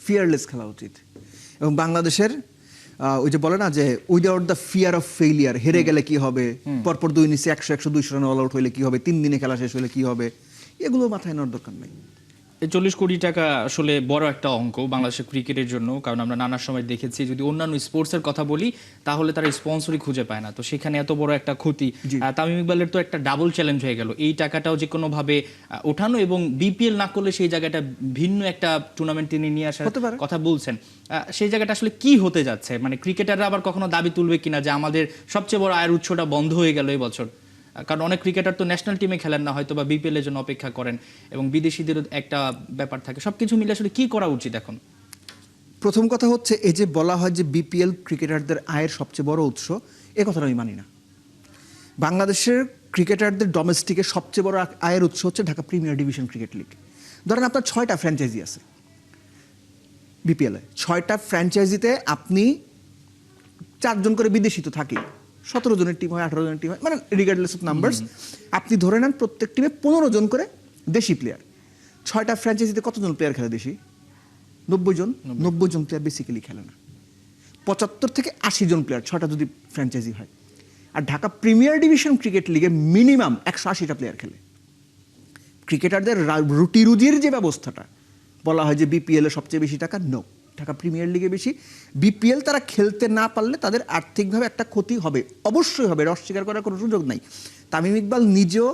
Fearless খেলা উচিত। এবং বাংলাদেশের ওই যে বলে না যে without the fear of failure, হেরে গেলে কি হবে, পরপর 2 ইনিংসে 100-200 রান অল আউট হইলে কি হবে, 3 দিনে খেলা শেষ হলে কি হবে, এগুলো মাথায় নেওয়ার দরকার নেই। 40 কোটি টাকা আসলে বড় একটা অঙ্ক বাংলাদেশের ক্রিকেটের জন্য, কারণ আমরা নানা সময় দেখেছি যদি অন্যান্য স্পোর্টসের কথা বলি তাহলে তারা স্পন্সরই খুঁজে পায় না, তো সেখানে এত বড় একটা ক্ষতি। তামিম ইকবালের তো একটা ডাবল চ্যালেঞ্জ হয়ে গেল, এই টাকাটাও যে কোনোভাবে ওঠানো এবং বিপিএল না করলে সেই জায়গাটা ভিন্ন একটা টুর্নামেন্ট তিনি নিয়ে আসার কথা বলছেন। সেই জায়গাটা আসলে কি হতে যাচ্ছে, মানে ক্রিকেটাররা আবার কখনো দাবি তুলবে কিনা যে আমাদের সবচেয়ে বড় আয়ের উৎসটা বন্ধ হয়ে গেল এই বছর? কারণ অনেক ক্রিকেটার তো ন্যাশনাল টিমে খেলেন না, হয়তো বা বিপিএল এর জন্য অপেক্ষা করেন, এবং বিদেশিদেরও একটা ব্যাপার থাকে। সবকিছু মিলে আসলে কি করা উচিত এখন? প্রথম কথা হচ্ছে, এই যে বলা হয় যে বিপিএল ক্রিকেটারদের আয়ের সবচেয়ে বড় উৎস, এ কথাটা আমি মানি না। বাংলাদেশের ক্রিকেটারদের ডোমেস্টিকের সবচেয়ে বড় আয়ের উৎস হচ্ছে Dhaka premier division cricket league. ধরেন আপনার 6টা ফ্র্যাঞ্চাইজি আছে বিপিএলে, 6টা ফ্র্যাঞ্চাইজিতে আপনি 4 জন করে বিদেশি তো থাকেই, 17 জনের টিম হয়, 18 জনের টিম হয়, মানে রিগার্ডলেস অফ নাম্বারস। আপনি ধরে নেন প্রত্যেক টিমে 15 জন করে দেশি প্লেয়ার। 6টা ফ্র্যাঞ্চাইজিতে কতজন প্লেয়ার খেলে দেশি? 90 জন। 90 জন প্লেয়ার বেসিক্যালি খেলে না, 75 থেকে 80 জন প্লেয়ার 6টা যদি ফ্র্যাঞ্চাইজি হয়। আর ঢাকা প্রিমিয়ার ডিভিশন ক্রিকেট লিগে মিনিমাম 180টা প্লেয়ার খেলে। ক্রিকেটারদের রুটি রুজির যে ব্যবস্থাটা বলা হয় যে বিপিএল এ সবচেয়ে বেশি টাকা, নো, ঢাকা প্রিমিয়ার লিগে বেশি। বিপিএল তারা খেলতে না পারলে তাদের আর্থিকভাবে একটা ক্ষতি হবে, অবশ্যই হবে, অস্বীকার করার কোনো সুযোগ নাই। তামিম ইকবাল নিজেও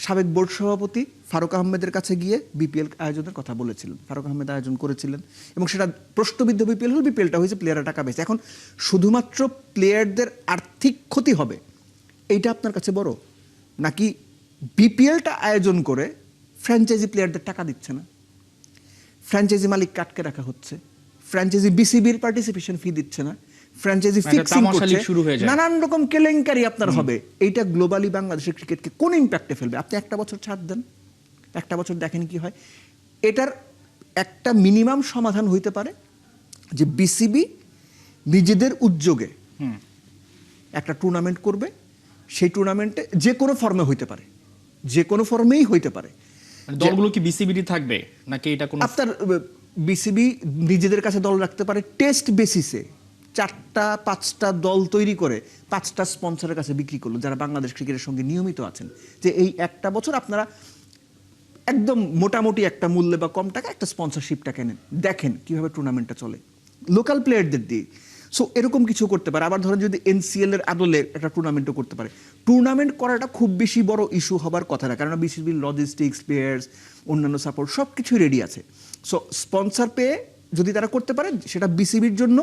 সাবেক বোর্ড সভাপতি ফারুক আহমেদের কাছে গিয়ে বিপিএল আয়োজনের কথা বলেছিলেন, ফারুক আহমেদ আয়োজন করেছিলেন, এবং সেটা প্রশ্নবিদ্ধ বিপিএল হল, বিপিএলটা হয়েছে প্লেয়াররা টাকা পেয়েছে। এখন শুধুমাত্র প্লেয়ারদের আর্থিক ক্ষতি হবে এইটা আপনার কাছে বড়, নাকি বিপিএলটা আয়োজন করে ফ্র্যাঞ্চাইজি প্লেয়ারদের টাকা দিচ্ছে না, ফ্র্যাঞ্চাইজি মালিককে আটকে রাখা হচ্ছে, ফ্র্যাঞ্চাইজি বিসিবির পার্টিসিপেশন ফি দিচ্ছে না, ফ্র্যাঞ্চাইজি ফিক্সিং করছে, নানান রকম কেলেঙ্কারি আপনার হবে। এইটা গ্লোবালি বাংলাদেশের ক্রিকেটকে কোন ইম্প্যাক্টে ফেলবে? আপনি একটা বছর ছাড় দেন, একটা বছর দেখেন কি হয়। এটার একটা মিনিমাম সমাধান হইতে পারে যে বিসিবি নিজেদের উদ্যোগে একটা টুর্নামেন্ট করবে, সেই টুর্নামেন্টে যে কোনো ফর্মে হইতে পারে, যে কোনো ফর্মেই হইতে পারে। দলগুলো কি বিসিবিটি থাকবে নাকি এটা কোনো? আপনার বিসিবি নিজেদের কাছে দল রাখতে পারে, টেস্ট বেসিসে 4টা-5টা দল তৈরি করে 5টা স্পন্সরের কাছে বিক্রি করলো যারা বাংলাদেশ ক্রিকেটের সঙ্গে নিয়মিত আছেন, যে এই একটা বছর আপনারা একদম মোটামুটি একটা মূল্যে বা কম টাকা একটা স্পন্সরশিপটা কেনেন, দেখেন কিভাবে টুর্নামেন্টটা চলে লোকাল প্লেয়ারদের দিয়ে। সো এরকম কিছু করতে পারে। আবার ধরেন যদি এনসিএল এর আদলে একটা টুর্নামেন্টও করতে পারে। টুর্নামেন্ট করাটা খুব বেশি বড় ইস্যু হবার কথা না, কারণ বিসিবির লজিস্টিক্স, প্লেয়ার্স, অন্যান্য সাপোর্ট সব কিছুই রেডি আছে। সো স্পন্সর পেয়ে যদি তারা করতে পারে সেটা বিসিবির জন্য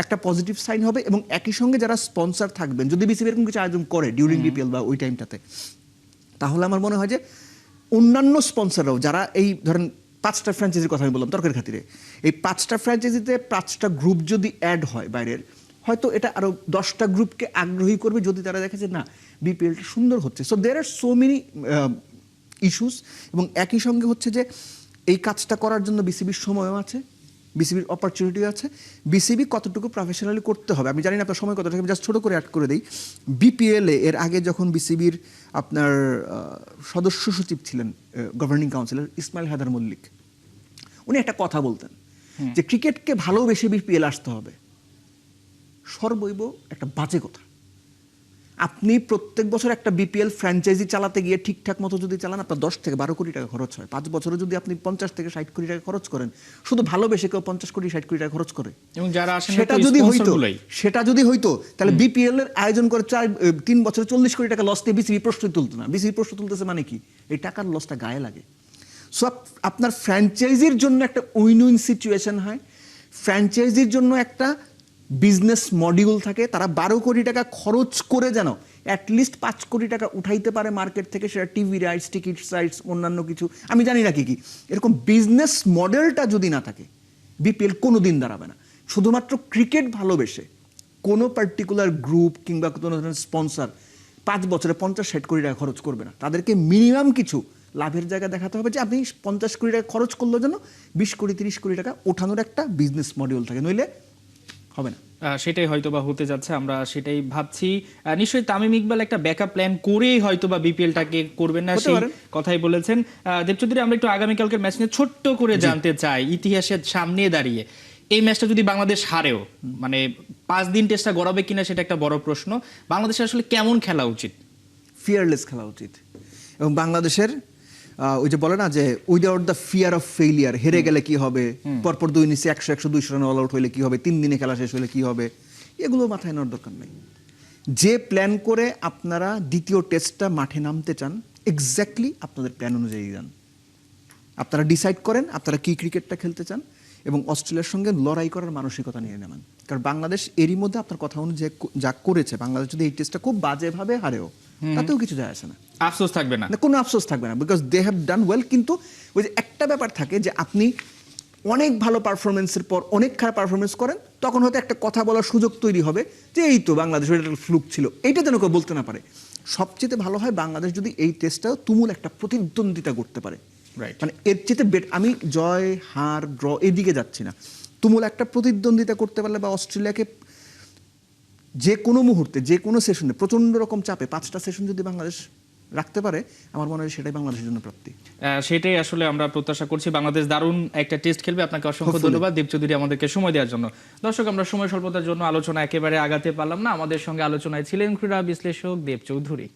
একটা পজিটিভ সাইন হবে, এবং একই সঙ্গে যারা স্পন্সর থাকবেন যদি বিসিবি এরকম কিছু আয়োজন করে ডিউরিং বিপিএল বা ওই টাইমটাতে, তাহলে আমার মনে হয় যে অন্যান্য স্পন্সররাও যারা এই ধরেন 5টা ফ্র্যাঞ্চাইজির কথা আমি বললাম তর্কের খাতিরে, এই 5টা ফ্র্যাঞ্চাইজিতে 5টা গ্রুপ যদি অ্যাড হয় বাইরের, হয়তো এটা আরো 10টা গ্রুপকে আগ্রহী করবে যদি তারা দেখে যে না বিপিএলটা সুন্দর হচ্ছে। So there are so many issues, এবং একই সঙ্গে হচ্ছে যে এই কাজটা করার জন্য বিসিবির সময়ও আছে, বিসিবির অপরচুনিটি আছে। বিসিবি কতটুকু প্রফেশনালি করতে হবে আমি জানি না, আপনার সময় কতটুকু, জাস্ট ছোটো করে অ্যাড করে দিই। বিপিএলে এর আগে যখন বিসিবির আপনার সদস্য সচিব ছিলেন গভর্নিং কাউন্সিলর ইসমাইল হায়দার মল্লিক, উনি একটা কথা বলতেন যে ক্রিকেটকে ভালোবেসে বিপিএল আসতে হবে। সর্বৈব একটা বাজে কথা। আপনি প্রত্যেক বছর একটা বিপিএল ফ্র্যাঞ্চাইজি চালাতে গিয়ে ঠিকঠাক মতো যদি চালান, আপনার 10 থেকে 12 কোটি টাকা খরচ হয়। 5 বছরে যদি আপনি 50 থেকে 60 কোটি টাকা খরচ করেন, শুধু ভালোবেসে কেউ 50 কোটি 60 কোটি টাকা খরচ করে, এবং যারা আসেন সেটা যদি হইতো তাহলে বিপিএল এর আয়োজন করে 3 বছরে 40 কোটি টাকা লস দিয়ে বিসিবি প্রশ্ন তুলতো না। বিসিবি প্রশ্ন তুলতেছে মানে কি? এই টাকার লসটা গায়ে লাগে। সো আপনার ফ্র্যাঞ্চাইজির জন্য একটা উইন উইন সিচুয়েশন হয়, ফ্র্যাঞ্চাইজির জন্য একটা বিজনেস মডিউল থাকে, তারা 12 কোটি টাকা খরচ করে যেন অ্যাটলিস্ট 5 কোটি টাকা উঠাইতে পারে মার্কেট থেকে, সেটা টিভি রাইটস, টিকিট রাইটস, অন্যান্য কিছু আমি জানি না কি কি। এরকম বিজনেস মডেলটা যদি না থাকে বিপিএল কোনো দিন দাঁড়াবে না। শুধুমাত্র ক্রিকেট ভালোবেসে কোনো পার্টিকুলার গ্রুপ কিংবা কোনো ধরনের স্পন্সর 5 বছরে 50-60 কোটি টাকা খরচ করবে না। তাদেরকে মিনিমাম কিছু লাভের জায়গা দেখাতে হবে যে আপনি 50 কোটি টাকা খরচ করলেও যেন 20 কোটি 30 কোটি টাকা ওঠানোর একটা বিজনেস মডিউল থাকে, নইলে হবে না। সেটাই হয়তো বা হতে যাচ্ছে, আমরা সেটাই ভাবছি। নিশ্চয়ই তামিম ইকবাল একটা ব্যাকআপ প্ল্যান করেই হয়তো বা বিপিএলটাকে করবেন না, হতে সেই পারে। কথাই বলেছেন। দেবচৌধুরী, আমরা একটু আগামীকালকের ম্যাচ নিয়ে ছোট্ট করে জানতে চাই, ইতিহাসের সামনে দাঁড়িয়ে এই ম্যাচটা যদি বাংলাদেশ হারেও, মানে 5 দিন টেস্টটা গড়াবে কিনা সেটা একটা বড় প্রশ্ন। বাংলাদেশের আসলে কেমন খেলা উচিত? ফিয়ারলেস খেলা উচিত। এবং বাংলাদেশের ওই যে বলে না যে without the fear of failure, হেরে গেলে কি হবে, পরপর 2 ইনিংসে 100-100-200 রান অল আউট হলে কি হবে, 3 দিনে খেলা শেষ হলে কি হবে, এগুলো মাথায় নেওয়ার দরকার নেই। যে প্ল্যান করে আপনারা দ্বিতীয় টেস্টটা মাঠে নামতে চান, এক্স্যাক্টলি আপনাদের প্ল্যান অনুযায়ী যান। আপনারা ডিসাইড করেন আপনারা কি ক্রিকেটটা খেলতে চান এবং অস্ট্রেলিয়ার সঙ্গে লড়াই করার মানসিকতা নিয়ে নেবেন। কারণ বাংলাদেশ এরই মধ্যে আপনার কথা অনুযায়ী যা করেছে, বাংলাদেশ যদি এই টেস্টটা খুব বাজেভাবে হারেও, তাতেও কিছু যায় আসে না, আফসোস থাকবে না। কোনো আফসোস থাকবে না, because they have done well. কিন্তু ওই যে একটা ব্যাপার থাকে যে আপনি অনেক ভালো পারফরমেন্সের পর অনেক খারাপ পারফরমেন্স করেন, তখন হয়তো একটা কথা বলার সুযোগ তৈরি হবে যে এই তো বাংলাদেশের একটা ফ্লুক ছিল, এইটা যেন কেউ বলতে না পারে। সবচেয়ে ভালো হয় বাংলাদেশ যদি এই টেস্টটাও তুমুল একটা প্রতিদ্বন্দ্বিতা করতে পারে। রাইট। মানে এর চেয়ে আমি জয় হার ড্র এদিকে যাচ্ছি না, তুমুল একটা প্রতিদ্বন্দ্বিতা করতে পারলে বা অস্ট্রেলিয়াকে যে কোনো মুহূর্তে যে কোনো সেশনে প্রচন্ড রকম চাপে 5টা সেশন যদি বাংলাদেশ রাখতে পারে, আমার মনে হয় সেটাই বাংলাদেশের জন্য প্রাপ্তি। সেটাই আসলে আমরা প্রত্যাশা করছি। বাংলাদেশ দারুণ একটা টেস্ট খেলবে। আপনাকে অসংখ্য Hopefully. ধন্যবাদ দেবচৌধুরী আমাদেরকে সময় দেওয়ার জন্য। দর্শক, আমরা সময় স্বল্পতার জন্য আলোচনা একেবারে আগাতে পারলাম না। আমাদের সঙ্গে আলোচনায় ছিলেন ক্রীড়া বিশ্লেষক দেবচৌধুরী।